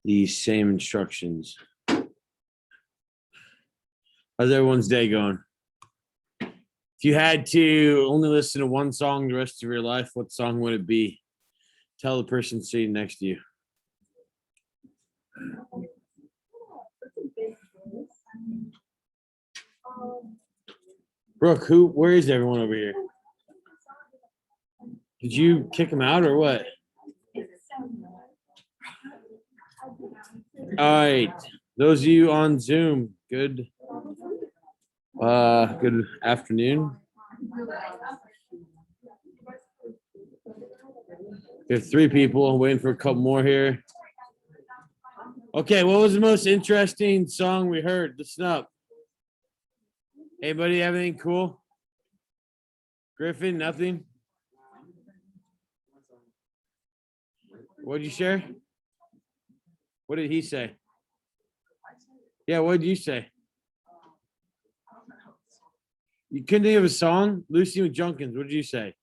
these same instructions. How's everyone's day going? If you had to only listen to one song the rest of your life, what song would it be? Tell the person sitting next to you. Brooke, where is everyone over here? Did you kick them out or what? All right. Those of you on Zoom, good afternoon. We have 3 people. I'm waiting for a couple more here. Okay, what was the most interesting song we heard? Listen up. Anybody have anything cool? Griffin, nothing? What did you share? What did he say? Yeah, what did you say? You couldn't think of a song? Lucy McJunkins, what did you say?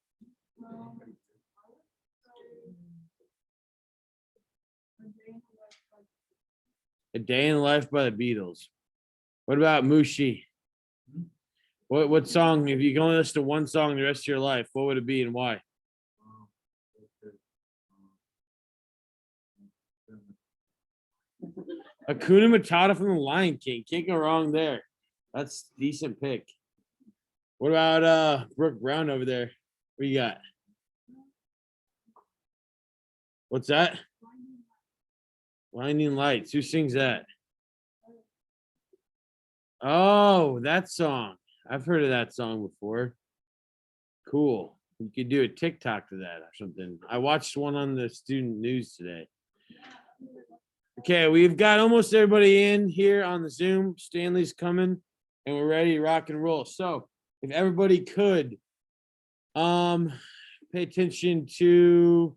A Day in the Life by the Beatles. What about Mushi? What song, if you can only listen to one song the rest of your life, what would it be and why? Hakuna Matata from The Lion King. Can't go wrong there. That's a decent pick. What about Brooke Brown over there? What you got? What's that? Blinding Lights. Who sings that? Oh, that song. I've heard of that song before. Cool. You could do a TikTok to that or something. I watched one on the student news today. Okay, we've got almost everybody in here on the Zoom. Stanley's coming, and we're ready to rock and roll. So, if everybody could pay attention to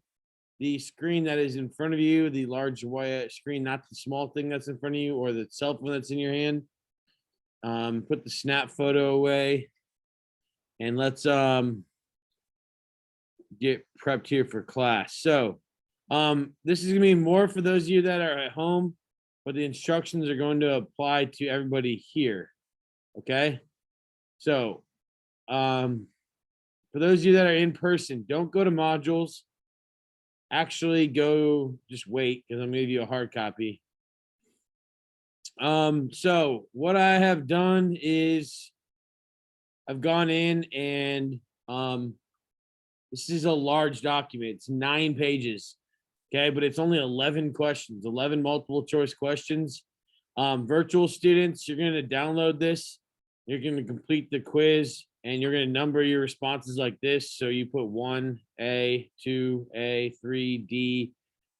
the screen that is in front of you, the large white screen, not the small thing that's in front of you or the cell phone that's in your hand. Put the snap photo away, and let's get prepped here for class. So this is gonna be more for those of you that are at home, but the instructions are going to apply to everybody here. Okay, so for those of you that are in person, don't go to modules. Actually go, just wait, because I'm gonna give you a hard copy. So what I have done is I've gone in and this is a large document. It's 9 pages. Okay, but it's only 11 questions, 11 multiple choice questions. Virtual students, you're going to download this. You're going to complete the quiz and you're going to number your responses like this. So you put 1A, 2A, 3D.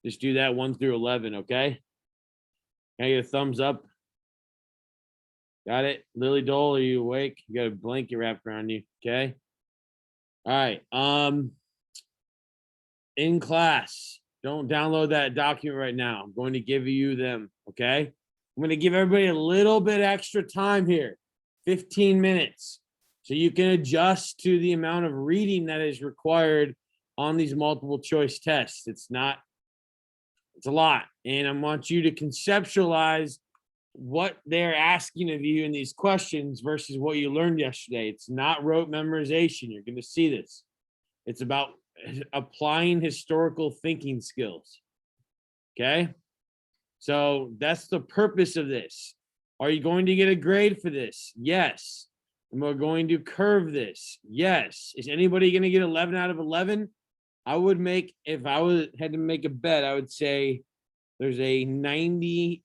Just do that 1 through 11. Okay. Can I get a thumbs up? Got it? Lily Dole, are you awake? You got a blanket wrapped around you. Okay. All right. In class, don't download that document right now. I'm going to give you them. Okay. I'm going to give everybody a little bit extra time here, 15 minutes. So you can adjust to the amount of reading that is required on these multiple choice tests. It's a lot. And I want you to conceptualize what they're asking of you in these questions versus what you learned yesterday. It's not rote memorization. You're going to see this. It's about applying historical thinking skills. Okay. So that's the purpose of this. Are you going to get a grade for this? Yes. Am I going to curve this? Yes. Is anybody going to get 11 out of 11? I would make, if I had to make a bet, I would say there's a 96%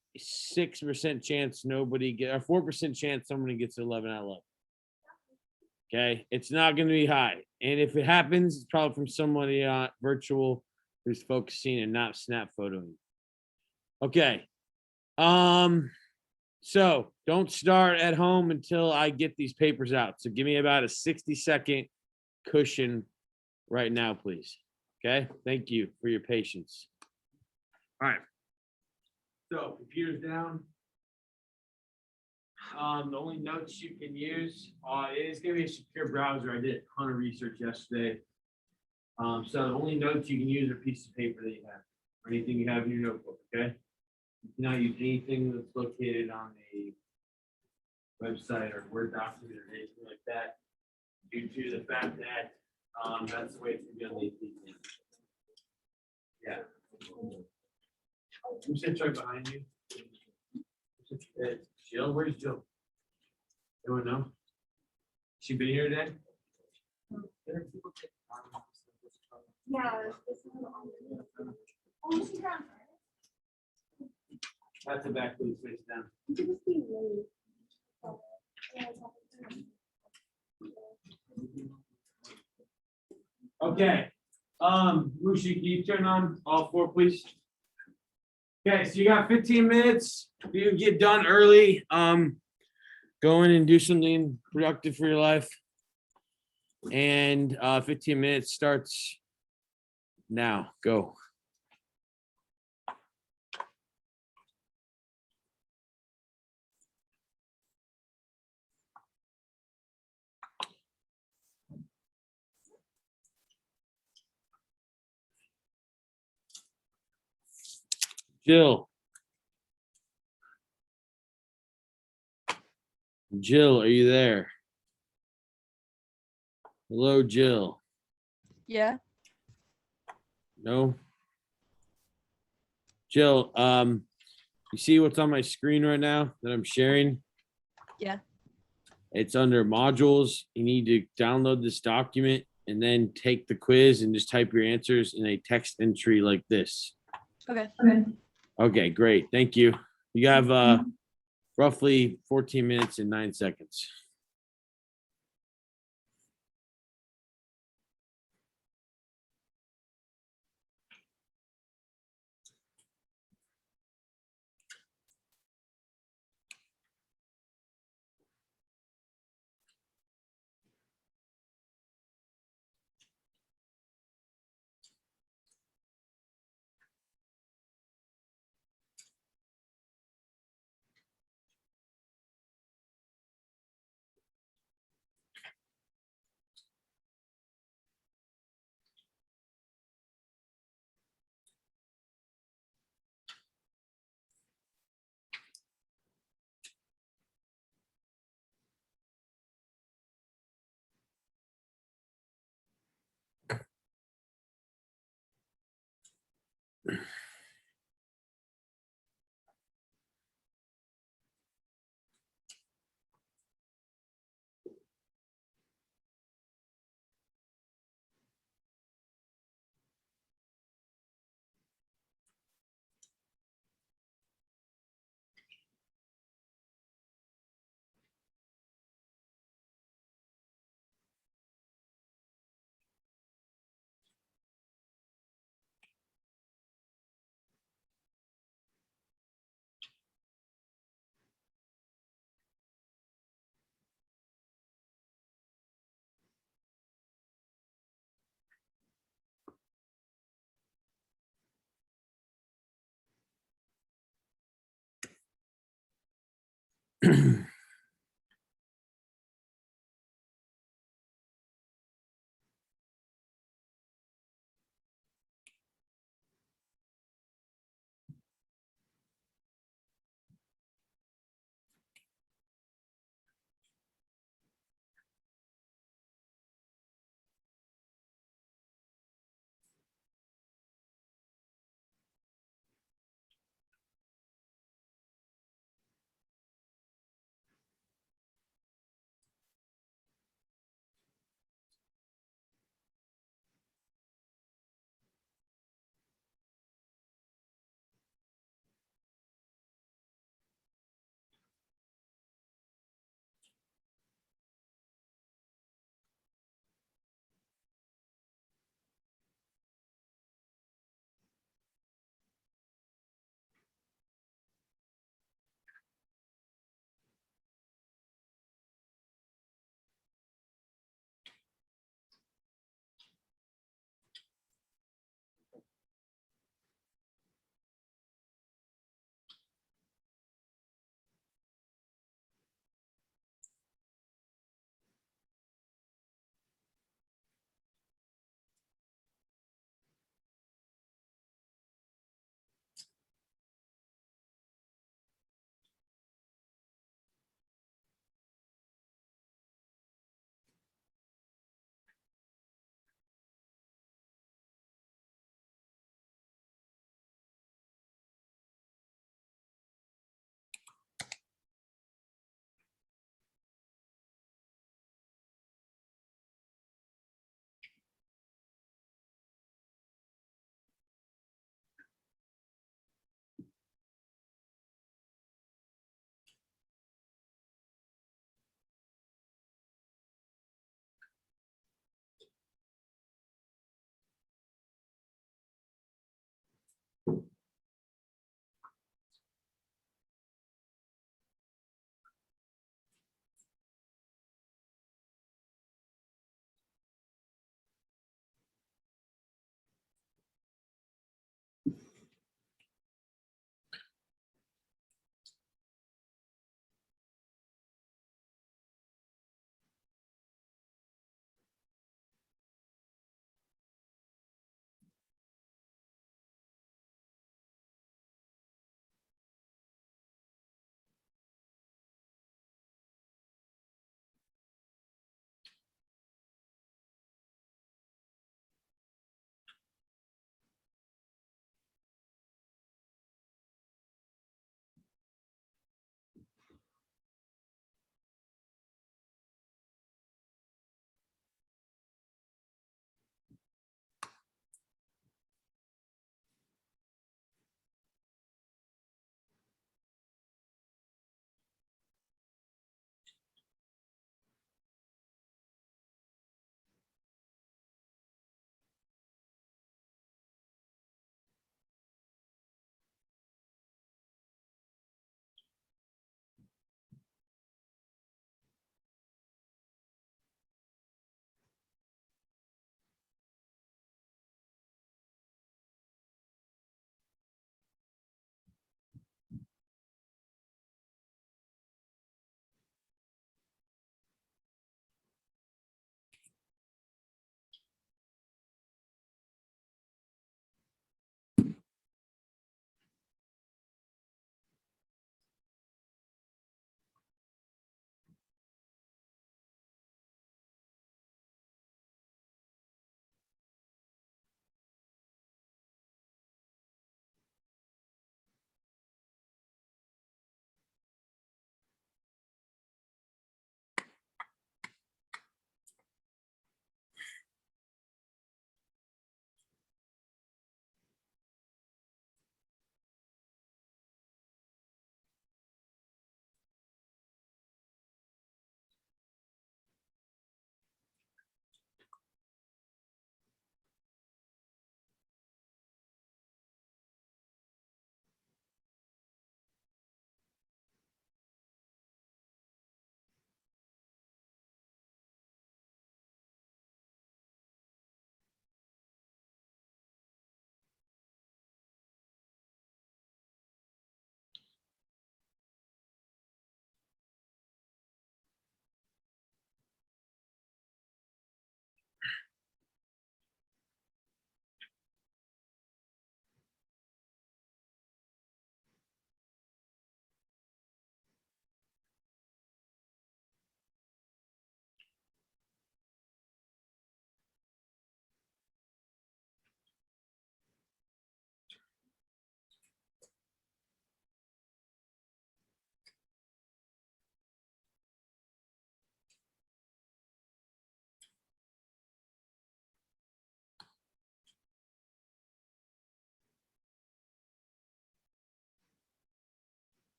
chance nobody get, or 4% chance somebody gets 11 out of 11. Okay, it's not going to be high, and if it happens, it's probably from somebody virtual who's focusing and not snap photoing. Okay, so don't start at home until I get these papers out. So give me about a 60-second cushion right now, please. Okay, thank you for your patience. All right. So computer's down. The only notes you can use is going to be a secure browser. I did a ton of research yesterday. So the only notes you can use are pieces of paper that you have, or anything you have in your notebook. Okay. You cannot use anything that's located on a website or Word document or anything like that due to the fact that that's the way it's gonna be on the 18th. Yeah. Who sits right behind you? Jill, where's Jill? Anyone know? She been here today? Yeah. Oh, she has. That's the back, please, face down. Okay, Lucy, can you turn on all four, please? Okay, so you got 15 minutes. If you get done early, go in and do something productive for your life. And 15 minutes starts now. Go. Jill. Jill, are you there? Hello, Jill. Yeah. No. Jill, you see what's on my screen right now that I'm sharing? Yeah. It's under modules. You need to download this document and then take the quiz and just type your answers in a text entry like this. Okay. Okay, great. Thank you. You have roughly 14 minutes and 9 seconds.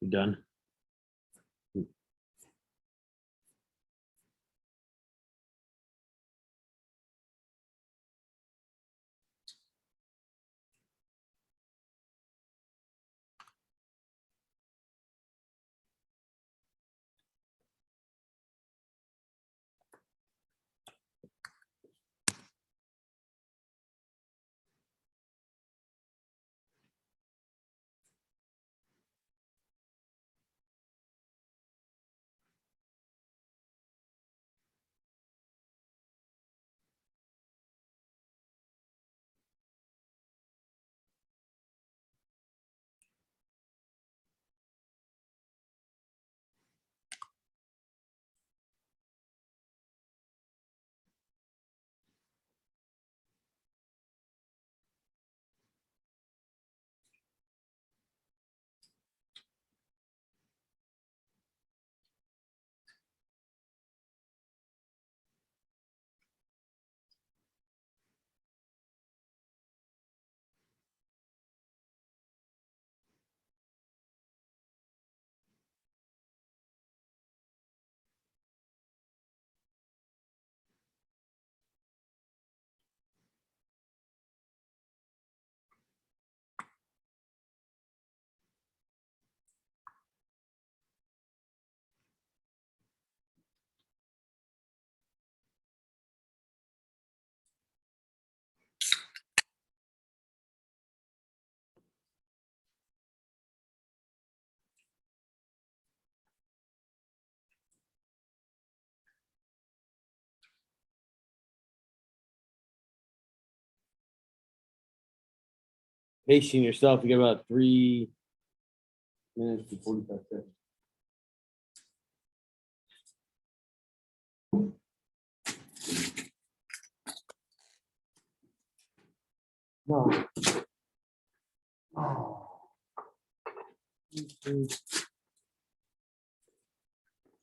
You done? Pacing yourself, you got about 3 minutes to 45 seconds. No. Oh. This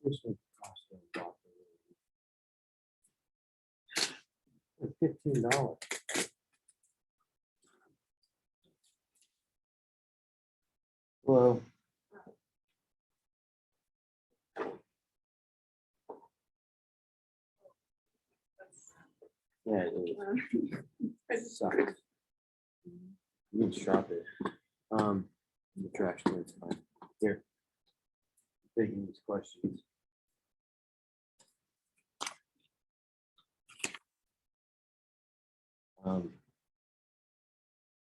one cost a lot. $15. Well. Yeah, it sucks. You can shop it. The trash can's fine. Here. Taking these questions.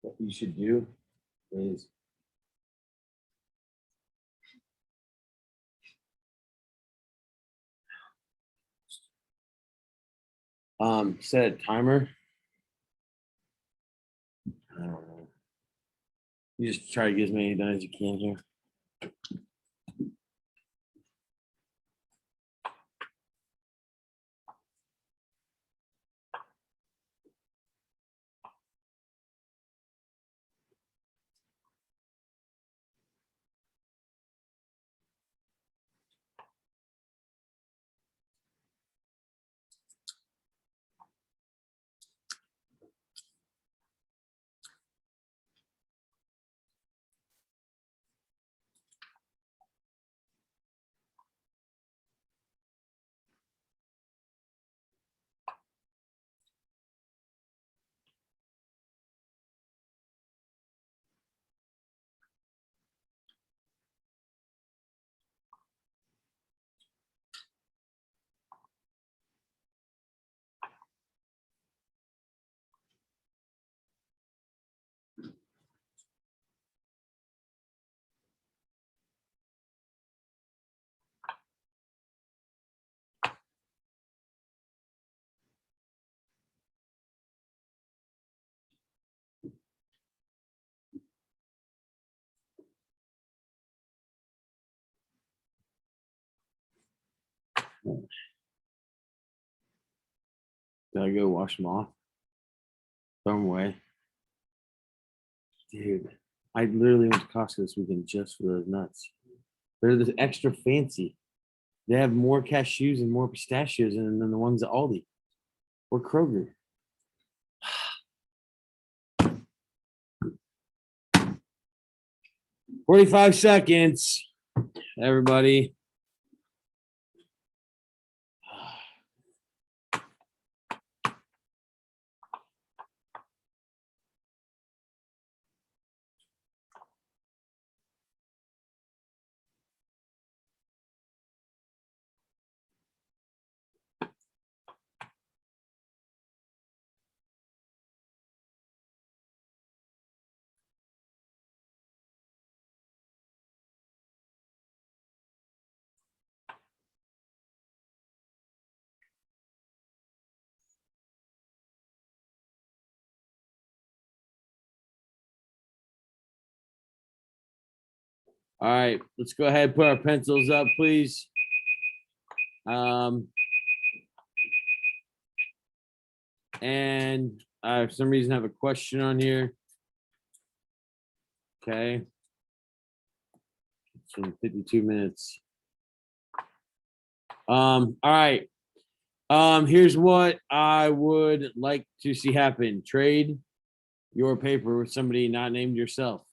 What you should do is set a timer. I don't know. You just try to get as many done as you can here. Gotta go wash them off. Throw them away. Dude, I literally went to Costco this weekend just for those nuts. They're this extra fancy. They have more cashews and more pistachios than the ones at Aldi or Kroger. 45 seconds. everybody. All right, let's go ahead and put our pencils up, please. And I, for some reason, have a question on here. Okay. It's been 52 minutes. All right. Here's what I would like to see happen. Trade your paper with somebody not named yourself.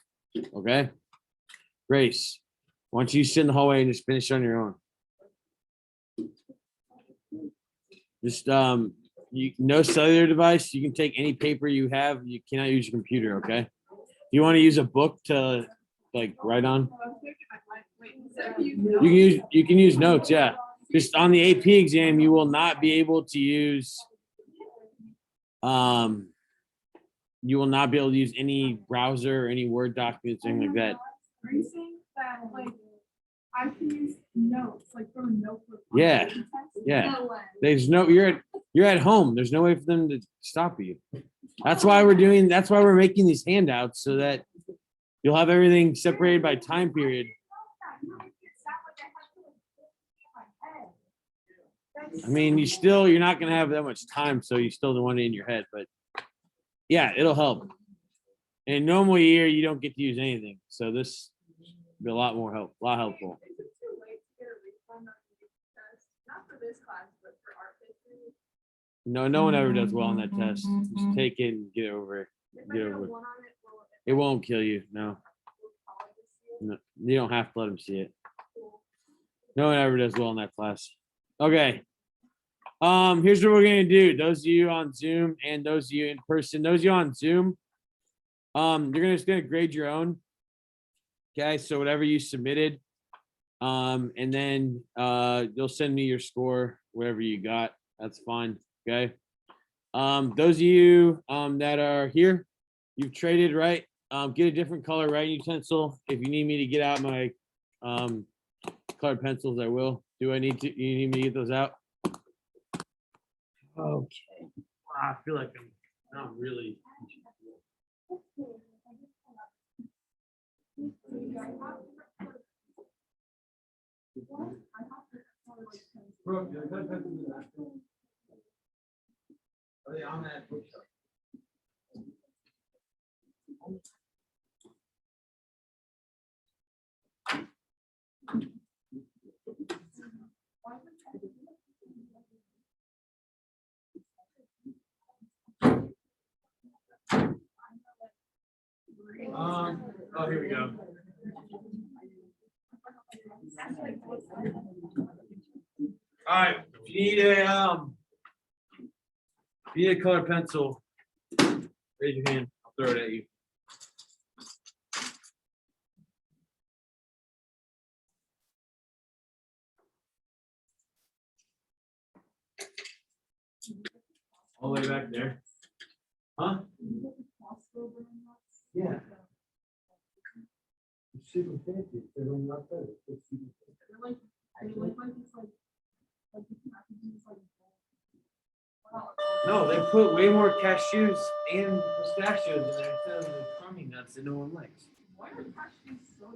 Okay. Grace, why don't you sit in the hallway and just finish on your own? Just no cellular device. You can take any paper you have. You cannot use your computer. Okay. If you want to use a book to like write on, you can use notes. Yeah. Just on the AP exam, you will not be able to use you will not be able to use any browser or any Word documents, anything like that. Are you saying that like I can use notes, like from a notebook? Yeah. Yeah. No way. There's no you're at home. There's no way for them to stop you. That's why we're making these handouts so that you'll have everything separated by time period. I mean, you're not gonna have that much time, so you still don't want it in your head, but yeah, it'll help. In a normal year, you don't get to use anything, so this will be a lot helpful. Is it too late to get a refund on the test? Not for this class, but for art history? No one ever does well on that test. Just take it and get over it. If I Get get a over it. 1 on it, will It won't kill you. No, will colleges see it? no, you don't have to let them see it. Cool. No one ever does well in that class. Okay. Here's what we're gonna do. Those of you on Zoom and those of you in person, those of you on Zoom, you're just gonna grade your own. Okay, so whatever you submitted, and then you'll send me your score, whatever you got. That's fine. Okay. Those of you that are here, you've traded, right? Get a different color writing utensil. If you need me to get out my colored pencils, I will. You need me to get those out? Okay. I feel like I'm not really. Are they on that bookshelf? Oh, here we go. All right, if you need a color pencil, raise your hand. I'll throw it at you. All the way back there. Huh? Yeah. It's super fancy. They're not better. It's super fancy. No, they put way more cashews and pistachios in there instead of the crummy nuts that no one likes. Why are cashews so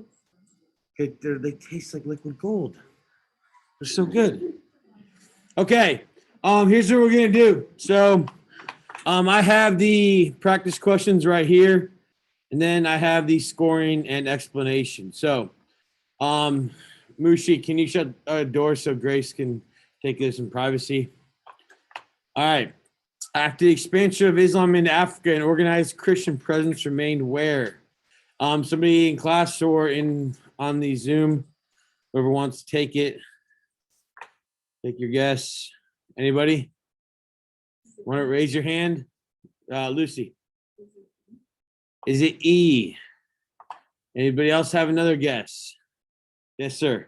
expensive? They taste like liquid gold. They're so good. Okay. Here's what we're gonna do. So I have the practice questions right here, and then I have the scoring and explanation. So Mushi, can you shut a door so Grace can take this in privacy? All right. After the expansion of Islam into Africa, an organized Christian presence remained where? Somebody in class or on the Zoom Whoever wants to take it, take your guess. Anybody? Want to raise your hand? Lucy. Is it E? Anybody else have another guess? Yes, sir.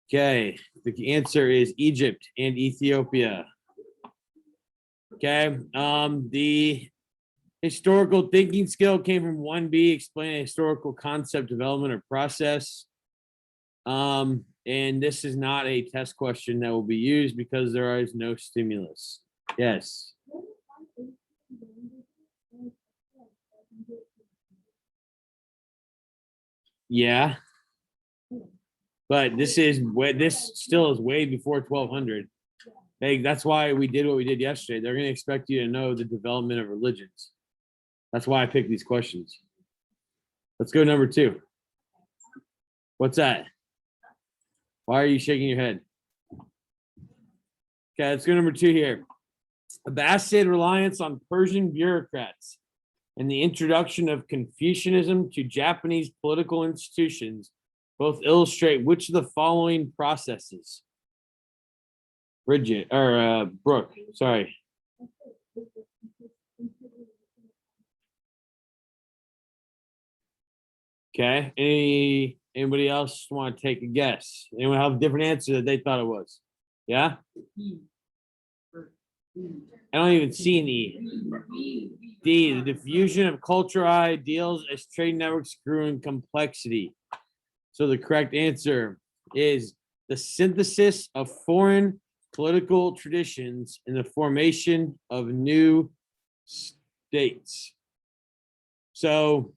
Okay, the answer is Egypt and Ethiopia. Okay, the historical thinking skill came from 1B, explain a historical concept, development, or process. And this is not a test question that will be used because there is no stimulus. Yes. Yeah. But this still is way before 1200. That's why we did what we did yesterday. They're going to expect you to know the development of religions. That's why I picked these questions. Let's go number 2. What's that? Why are you shaking your head? Okay, let's go number 2 here. Abbasid reliance on Persian bureaucrats and the introduction of Confucianism to Japanese political institutions both illustrate which of the following processes? Brooke, sorry. Okay, anybody else want to take a guess? Anyone have a different answer that they thought it was? Yeah? I don't even see an E. D, the diffusion of cultural ideals as trade networks grew in complexity. So the correct answer is the synthesis of foreign political traditions and the formation of new states. So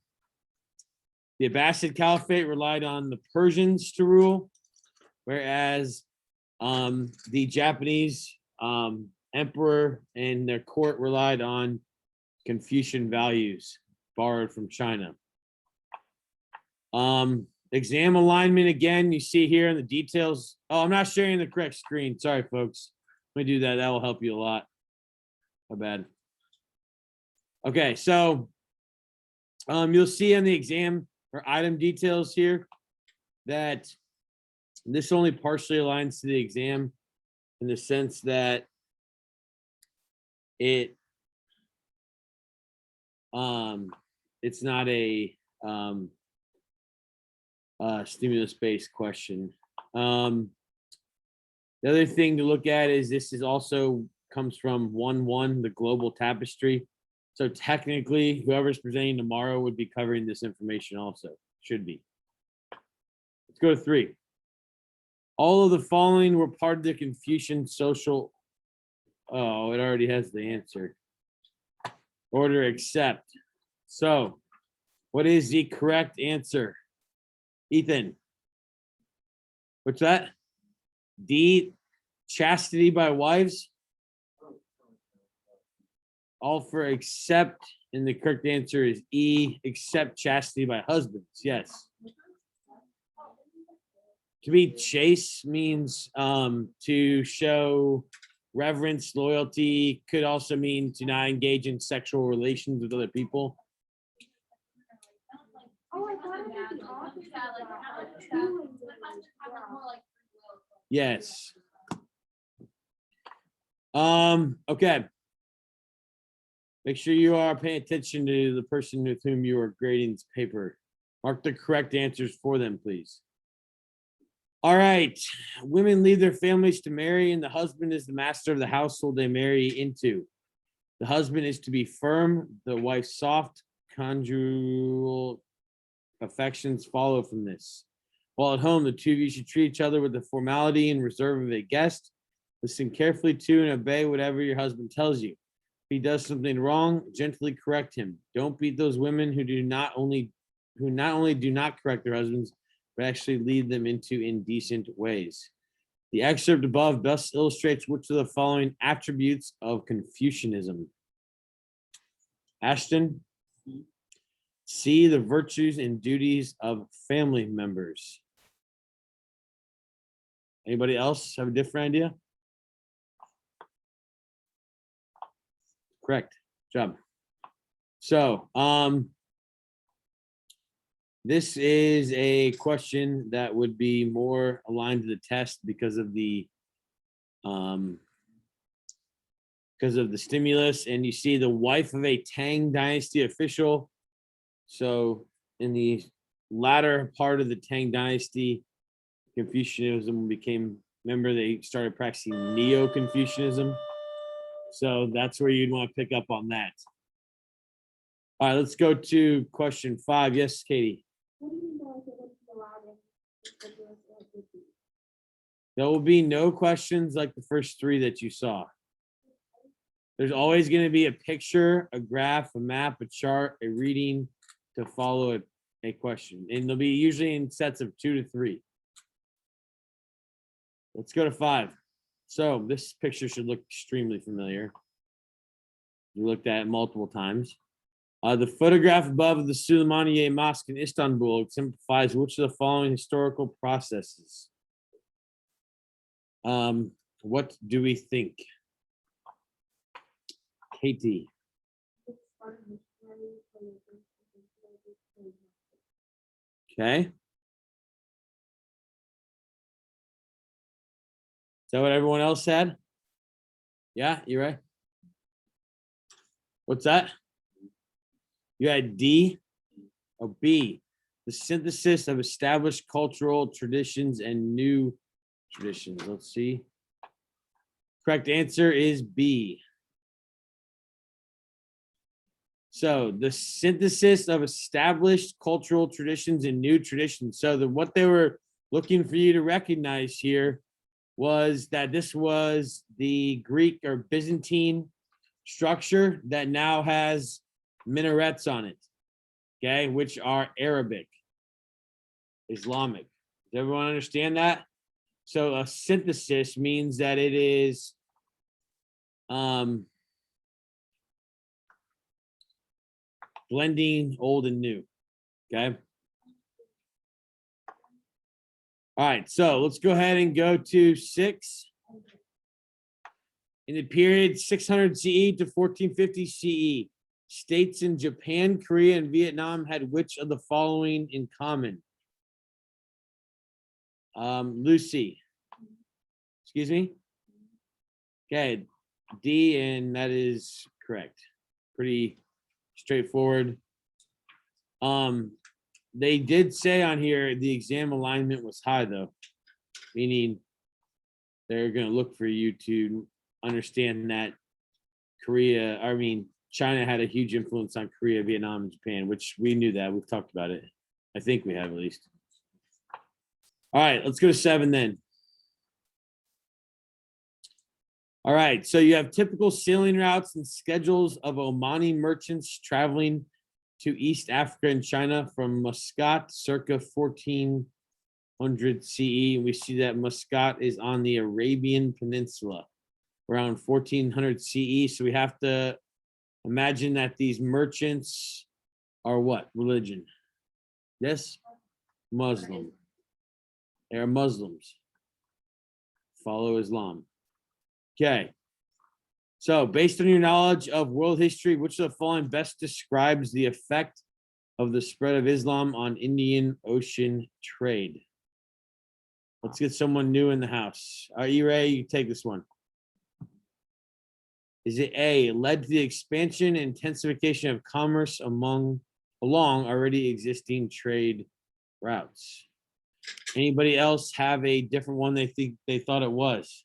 the Abbasid Caliphate relied on the Persians to rule, whereas the Japanese emperor and their court relied on Confucian values borrowed from China. Exam alignment again, you see here in the details. Oh, I'm not sharing the correct screen. Sorry, folks. Let me do that. That will help you a lot. My bad. Okay, so you'll see in the exam or item details here that this only partially aligns to the exam in the sense that it's not a stimulus-based question. The other thing to look at is this is also comes from 1-1, the global tapestry. So technically, whoever's presenting tomorrow would be covering this information also. Should be. Let's go to 3. All of the following were part of the Confucian social. Oh, it already has the answer. Order except. So, what is the correct answer? Ethan. What's that? D, chastity by wives. All for except, and the correct answer is E, except chastity by husbands. Yes. To be chaste means to show reverence, loyalty, could also mean to not engage in sexual relations with other people. Oh, I thought it was the opposite. Yes. Okay. Make sure you are paying attention to the person with whom you are grading this paper. Mark the correct answers for them, please. All right. Women leave their families to marry, and the husband is the master of the household they marry into. The husband is to be firm, the wife's soft, conjugal affections follow from this. While at home, the two of you should treat each other with the formality and reserve of a guest. Listen carefully to and obey whatever your husband tells you. If he does something wrong, gently correct him. Don't beat those women who not only do not correct their husbands, but actually lead them into indecent ways. The excerpt above best illustrates which of the following attributes of Confucianism. Ashton. C, the virtues and duties of family members. Anybody else have a different idea? Correct. Good job. So, This is a question that would be more aligned to the test because of the stimulus. And you see the wife of a Tang Dynasty official. So in the latter part of the Tang Dynasty, Confucianism became, remember, they started practicing Neo-Confucianism. So that's where you'd want to pick up on that. All right, let's go to question 5. Yes, Katie. What do you know if it was allowed in the US or would be? There will be no questions like the first 3 that you saw. There's always going to be a picture, a graph, a map, a chart, a reading to follow a question. And they'll be usually in sets of 2 to 3. Let's go to 5. So this picture should look extremely familiar. We looked at it multiple times. The photograph above of the Süleymaniye Mosque in Istanbul exemplifies which of the following historical processes? What do we think? Katie. Okay. Is that what everyone else said? Yeah, you're right. What's that? You had D or B, the synthesis of established cultural traditions and new traditions. Let's see. Correct answer is B. So the synthesis of established cultural traditions and new traditions. So what they were looking for you to recognize here was that this was the Greek or Byzantine structure that now has minarets on it, okay, which are Arabic, Islamic. Does everyone understand that? So a synthesis means that it is blending old and new, okay? All right, so let's go ahead and go to 6. In the period 600 CE to 1450 CE, states in Japan, Korea, and Vietnam had which of the following in common? Lucy. Excuse me? Okay, D, and that is correct. Pretty straightforward. They did say on here the exam alignment was high, though, meaning they're going to look for you to understand that China had a huge influence on Korea, Vietnam, and Japan, which we knew that. We've talked about it. I think we have, at least. All right, let's go to 7 then. All right, so you have typical sailing routes and schedules of Omani merchants traveling to East Africa and China from Muscat circa 1400 CE. We see that Muscat is on the Arabian Peninsula around 1400 CE. So we have to imagine that these merchants are what religion? Yes, Muslim. They are Muslims. Follow Islam. Okay. So based on your knowledge of world history, which of the following best describes the effect of the spread of Islam on Indian Ocean trade? Let's get someone new in the house. Are you ready? You take this one. Is it A, led to the expansion and intensification of commerce along already existing trade routes? Anybody else have a different one they think they thought it was?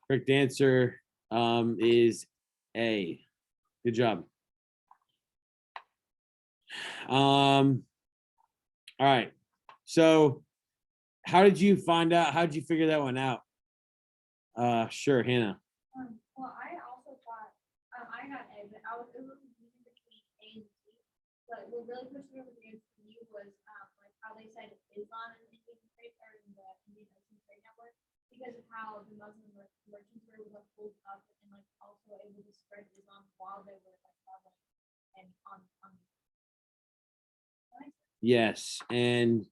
Correct answer is A. Good job. All right. So how did you find out? How did you figure that one out? Sure, Hannah. Well, I also thought I had A, but it was between A and C. But what really pushed me over the edge for you was like how they said Islam in the Indian trade or in the Indian Ocean trade network, because of how the Muslim merchants were able to hold up and like also able to spread Islam while they were like traveling and on. Yes, and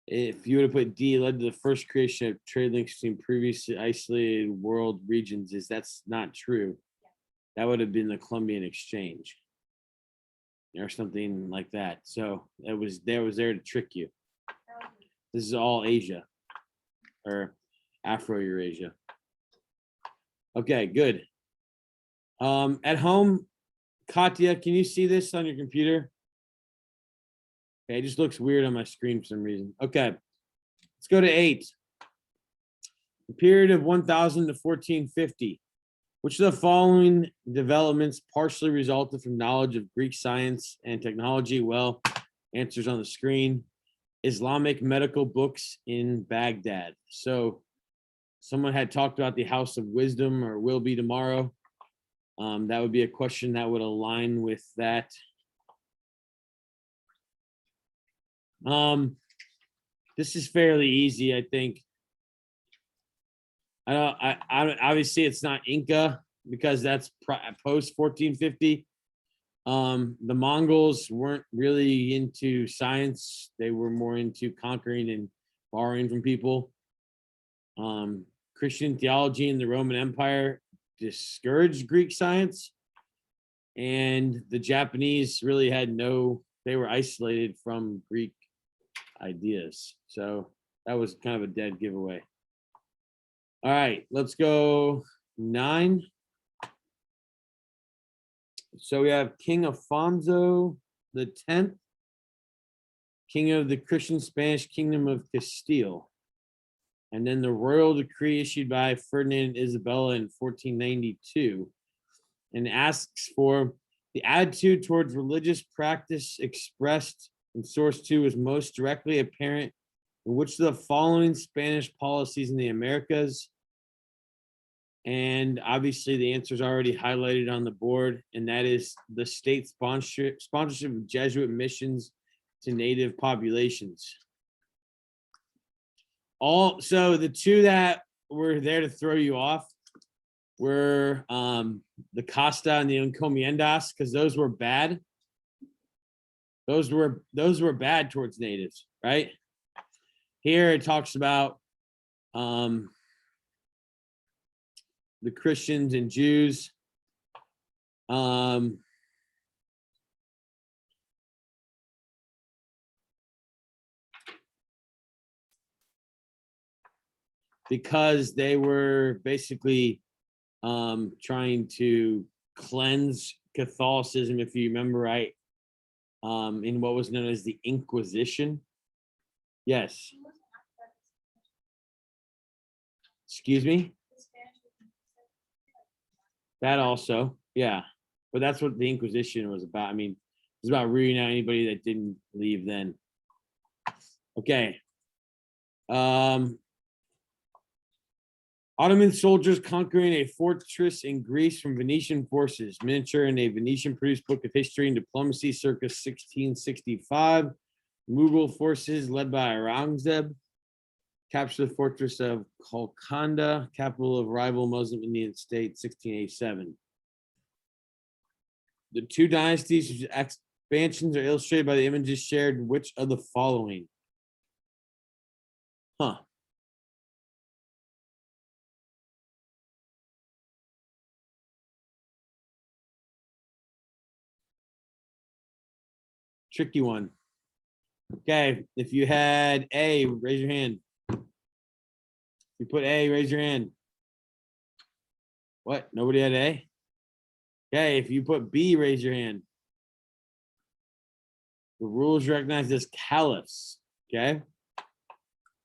If you would have put D, led to the first creation of trade links between previously isolated world regions, that's not true. That would have been the Columbian Exchange or something like that. So it was there to trick you. This is all Asia or Afro-Eurasia. Okay, good. At home, Katya, can you see this on your computer? Okay, it just looks weird on my screen for some reason. Okay, let's go to 8. The period of 1000 to 1450. Which of the following developments partially resulted from knowledge of Greek science and technology? Well, answers on the screen. Islamic medical books in Baghdad. So someone had talked about the House of Wisdom or will be tomorrow. That would be a question that would align with that. This is fairly easy, I think. I obviously it's not Inca because that's post 1450. The Mongols weren't really into science. They were more into conquering and borrowing from people. Christian theology in the Roman Empire discouraged Greek science. And the Japanese really had they were isolated from Greek ideas. So that was kind of a dead giveaway. All right, let's go 9. So we have King Alfonso the 10th, king of the Christian Spanish Kingdom of Castile. And then the royal decree issued by Ferdinand and Isabella in 1492 and asks for the attitude towards religious practice expressed in source 2 is most directly apparent in which of the following Spanish policies in the Americas. And obviously the answer is already highlighted on the board, and that is the state sponsorship of Jesuit missions to native populations. So the two that were there to throw you off were the Casta and the Encomiendas, because those were bad. Those were bad towards natives, right? Here it talks about the Christians and Jews. Because they were basically trying to cleanse Catholicism, if you remember right, in what was known as the Inquisition. Yes. Excuse me? That also, yeah. But that's what the Inquisition was about. I mean, it was about rooting out anybody that didn't leave then. Okay. Ottoman soldiers conquering a fortress in Greece from Venetian forces. Miniature in a Venetian-produced book of history and diplomacy circa 1665. Mughal forces led by Aurangzeb captured the fortress of Golconda, capital of rival Muslim Indian state, 1687. The two dynasties whose expansions are illustrated by the images shared. Which of the following? Huh. Tricky one. Okay, if you had A, raise your hand. If you put A, raise your hand. What? Nobody had A? Okay, if you put B, raise your hand. The rulers recognized as caliphs. Okay.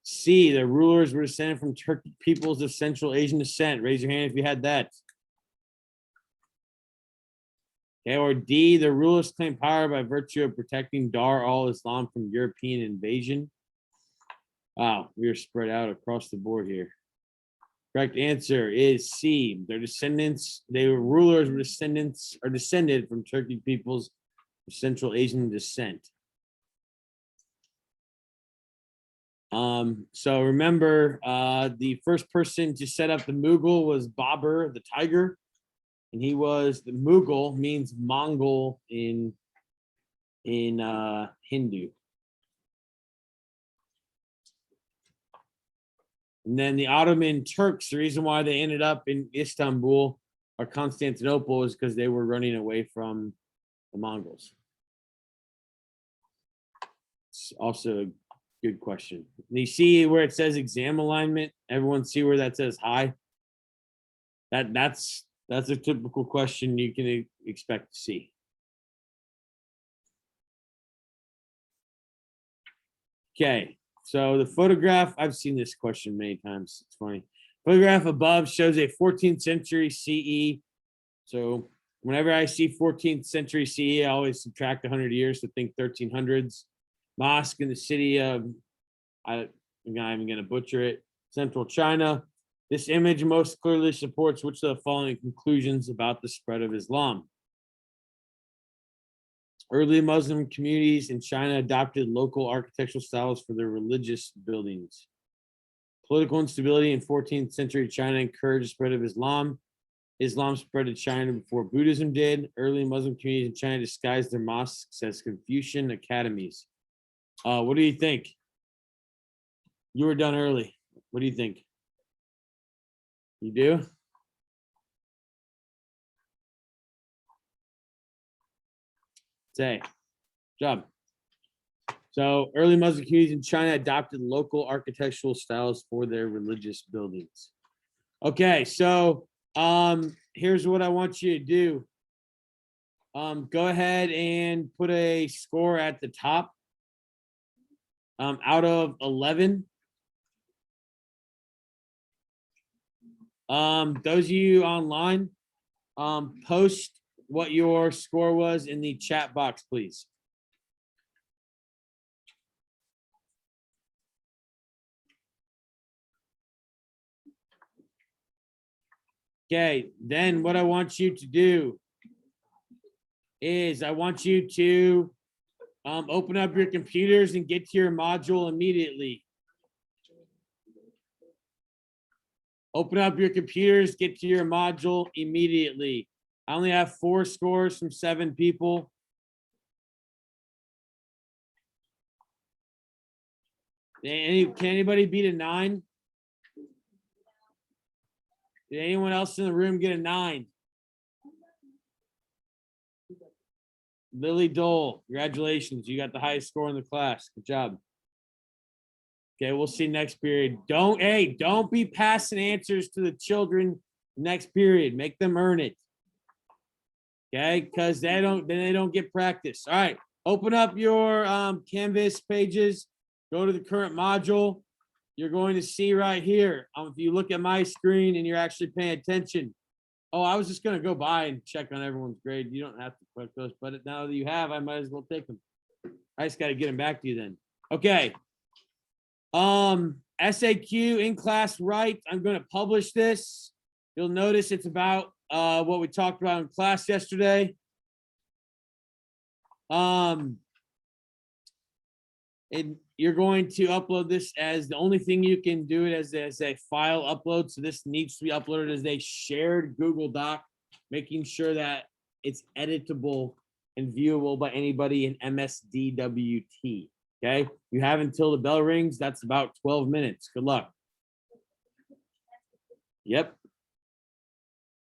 C, the rulers were descended from Turkic peoples of Central Asian descent. Raise your hand if you had that. Okay, or D, the rulers claimed power by virtue of protecting Dar al-Islam from European invasion. Wow, we are spread out across the board here. Correct answer is C. Their descendants, they were rulers, were descendants, are descended from Turkic peoples of Central Asian descent. So remember, the first person to set up the Mughal was Babur the Tiger, and he was the Mughal means Mongol in Hindu. And then the Ottoman Turks, the reason why they ended up in Istanbul or Constantinople is because they were running away from the Mongols. It's also a good question. And you see where it says exam alignment? Everyone see where that says high? That's a typical question you can expect to see. Okay, so the photograph, I've seen this question many times. It's funny. Photograph above shows a 14th century CE. So whenever I see 14th century CE, I always subtract 100 years to think 1300s. Mosque in the city of, I'm not even going to butcher it, central China. This image most clearly supports which of the following conclusions about the spread of Islam. Early Muslim communities in China adopted local architectural styles for their religious buildings. Political instability in 14th century China encouraged the spread of Islam. Islam spread to China before Buddhism did. Early Muslim communities in China disguised their mosques as Confucian academies. What do you think? You were done early. What do you think? You do? Say, job. So early Muslim communities in China adopted local architectural styles for their religious buildings. Okay, so here's what I want you to do. Go ahead and put a score at the top. Out of 11. Those of you online, post what your score was in the chat box, please. Okay, then what I want you to do is I want you to open up your computers and get to your module immediately. Open up your computers, get to your module immediately. I only have 4 scores from 7 people. Can anybody beat a 9? Did anyone else in the room get a 9? Lily Dole, congratulations. You got the highest score in the class. Good job. Okay, we'll see next period. Don't be passing answers to the children next period. Make them earn it. Okay, because they don't get practice. All right, open up your Canvas pages. Go to the current module. You're going to see right here. If you look at my screen and you're actually paying attention. Oh, I was just going to go by and check on everyone's grade. You don't have to click those, but now that you have, I might as well take them. I just got to get them back to you then. Okay. SAQ in class right. I'm going to publish this. You'll notice it's about what we talked about in class yesterday. And you're going to upload this as the only thing you can do it as a file upload. So this needs to be uploaded as a shared Google Doc, making sure that it's editable and viewable by anybody in MSDWT. Okay, you have until the bell rings. That's about 12 minutes. Good luck. Yep.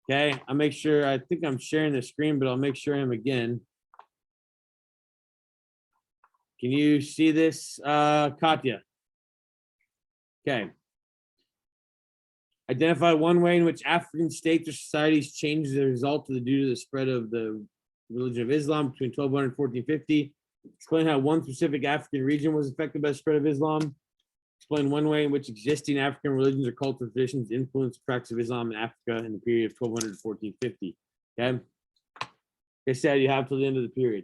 Okay, I'll make sure. I think I'm sharing the screen, but I'll make sure I am again. Can you see this, Katya? Okay. Identify one way in which African states or societies changed as a result of due to the spread of the religion of Islam between 1200 and 1450. Explain how one specific African region was affected by the spread of Islam. Explain one way in which existing African religions or cultural traditions influenced the practice of Islam in Africa in the period of 1200 to 1450. Okay. Like I said, you have till the end of the period.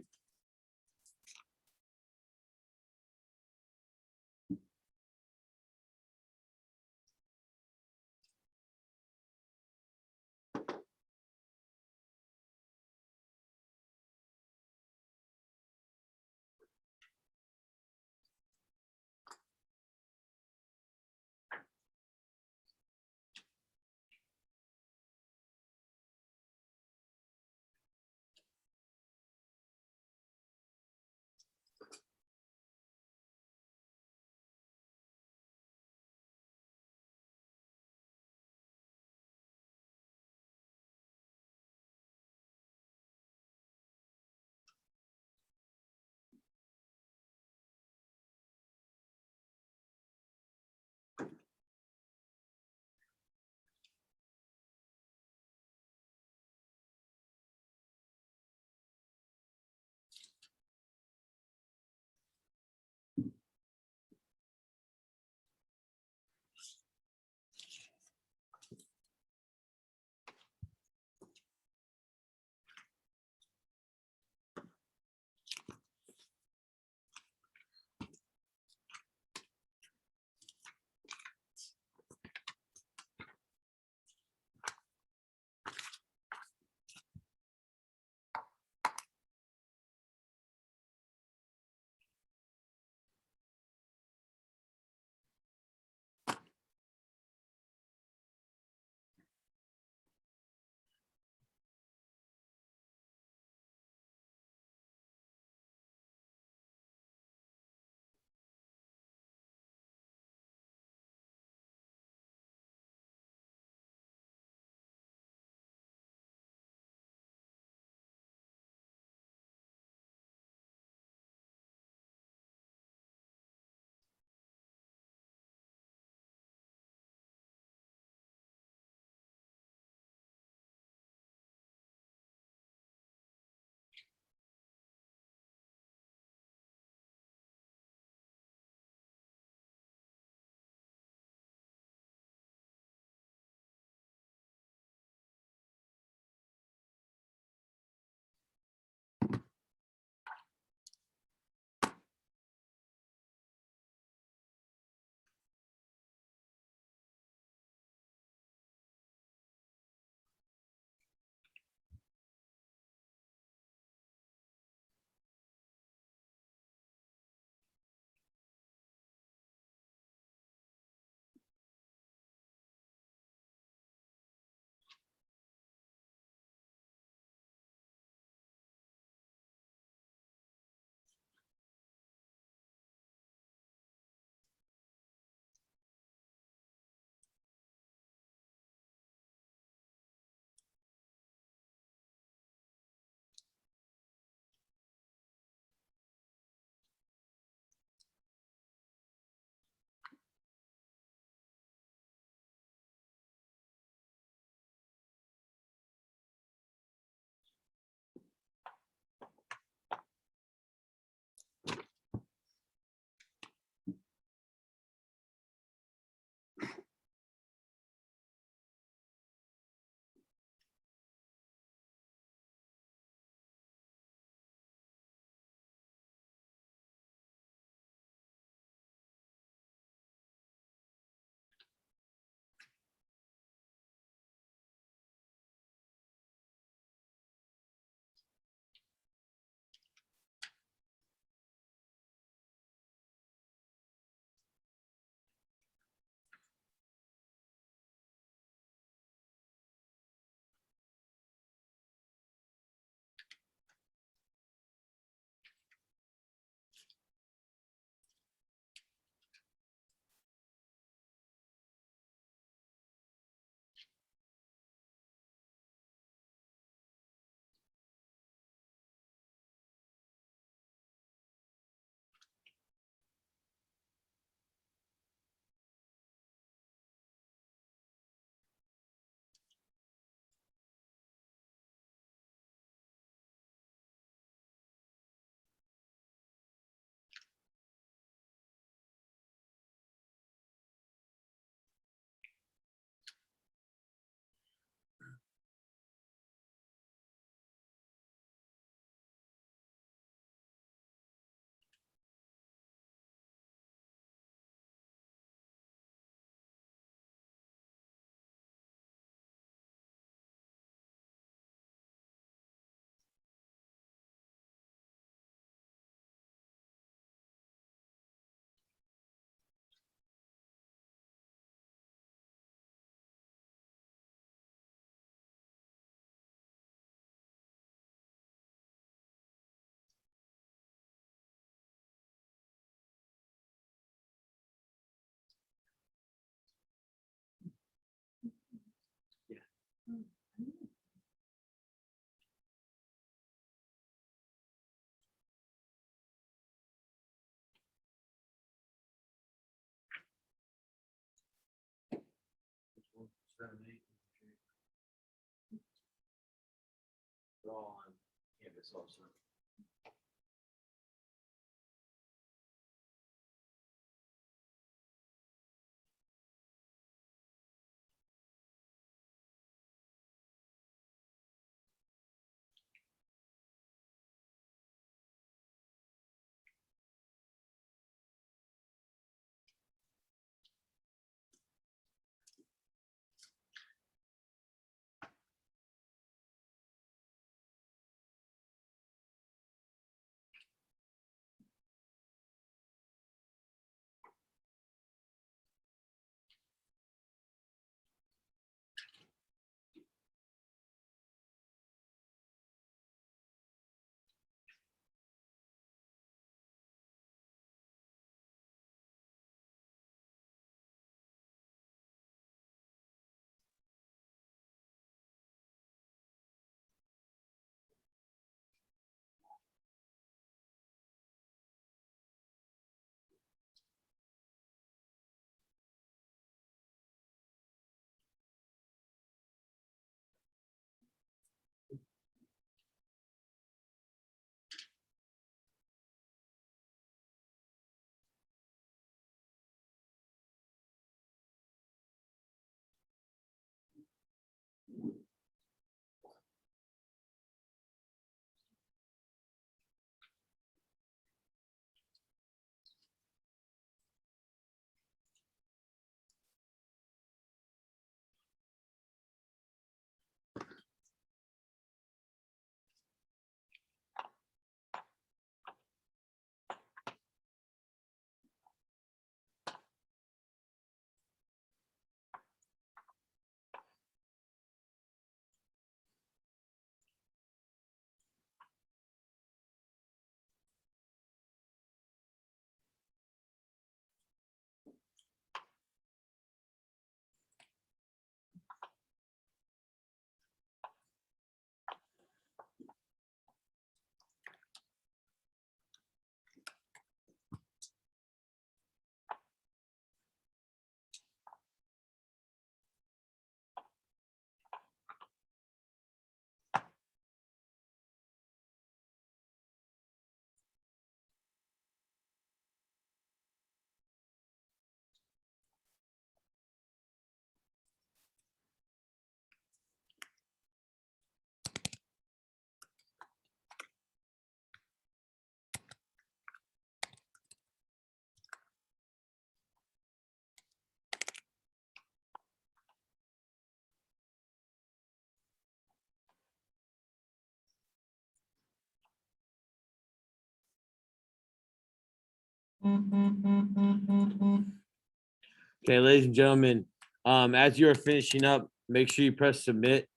Okay, ladies and gentlemen, as you are finishing up, make sure you press submit.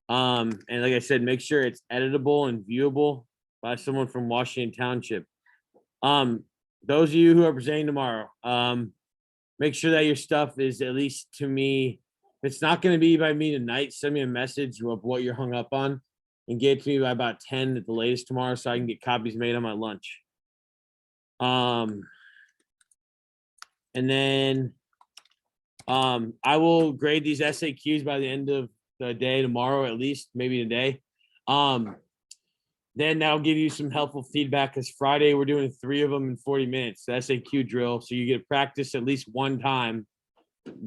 And like I said, make sure it's editable and viewable by someone from Washington Township. Those of you who are presenting tomorrow, make sure that your stuff is at least to me. If it's not going to be by me tonight, send me a message of what you're hung up on and get it to me by about 10 at the latest tomorrow so I can get copies made on my lunch. And then I will grade these SAQs by the end of the day tomorrow, at least maybe today. Then that'll give you some helpful feedback because Friday we're doing 3 of them in 40 minutes, the SAQ drill. So you get to practice at least one time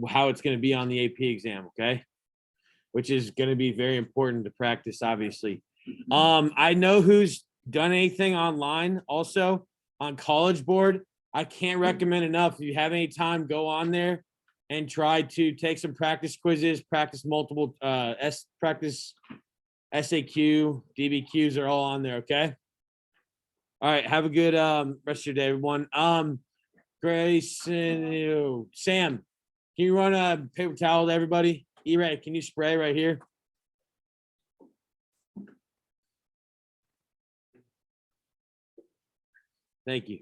how it's going to be on the AP exam, okay? Which is going to be very important to practice, obviously. I know who's done anything online also on College Board. I can't recommend enough. If you have any time, go on there and try to take some practice quizzes, practice multiple practice SAQ, DBQs are all on there, okay? All right, have a good rest of your day, everyone. Grayson, Sam, can you run a paper towel to everybody? E-Ray, can you spray right here? Thank you.